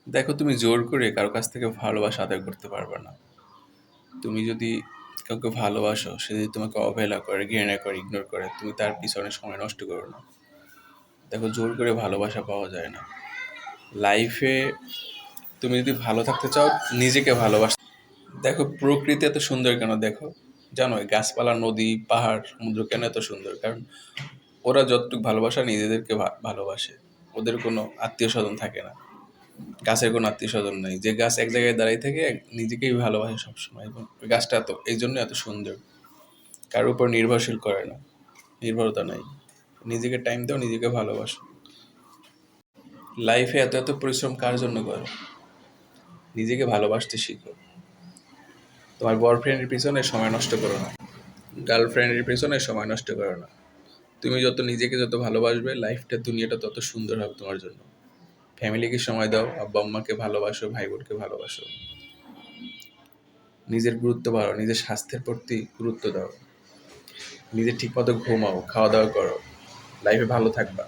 দেখো, তুমি জোর করে কারো কাছ থেকে ভালোবাসা আদায় করতে পারবে না। তুমি যদি কাউকে ভালোবাসো, সে যদি তোমাকে অবহেলা করে, ঘৃণা করে, ইগনোর করে, তুমি তার পিছনে সময় নষ্ট করো না। দেখো, জোর করে ভালোবাসা পাওয়া যায় না লাইফে। তুমি যদি ভালো থাকতে চাও, নিজেকে ভালোবাস। দেখো, প্রকৃতি এত সুন্দর কেন দেখো, জানো? এই গাছপালা, নদী, পাহাড়, সমুদ্র কেন এত সুন্দর? কারণ ওরা যতটুকু ভালোবাসা নিজেদেরকে ভালোবাসে। ওদের কোনো আত্মীয় স্বজন থাকে না। গাছের কোনো আত্মীয় স্বজন নেই। যে গাছ এক জায়গায় দাঁড়িয়ে থেকে নিজেকেই ভালোবাসে সবসময়, এবং ওই গাছটা এত এই জন্য এত সুন্দর। কারোর উপর নির্ভরশীল করে না, নির্ভরতা নাই। নিজেকে টাইম দাও, নিজেকে ভালোবাসো। লাইফে এত এত পরিশ্রম কার জন্য করো? নিজেকে ভালোবাসতে শিখো। তোমার বয়ফ্রেন্ডের পিছনে সময় নষ্ট করো না, গার্লফ্রেন্ডের পিছনে সময় নষ্ট করো না। তুমি যত নিজেকে যত ভালোবাসবে, লাইফটা, দুনিয়াটা তত সুন্দর হবে তোমার জন্য। ফ্যামিলিকে সময় দাও, আব্বা আম্মাকে ভালোবাসো, ভাই বোনকে ভালোবাসো। নিজের গুরুত্ব বাড়াও, নিজের স্বাস্থ্যের প্রতি গুরুত্ব দাও। নিজে ঠিকমতো ঘুমাও, খাওয়া দাওয়া করো। লাইফে ভালো থাকবা।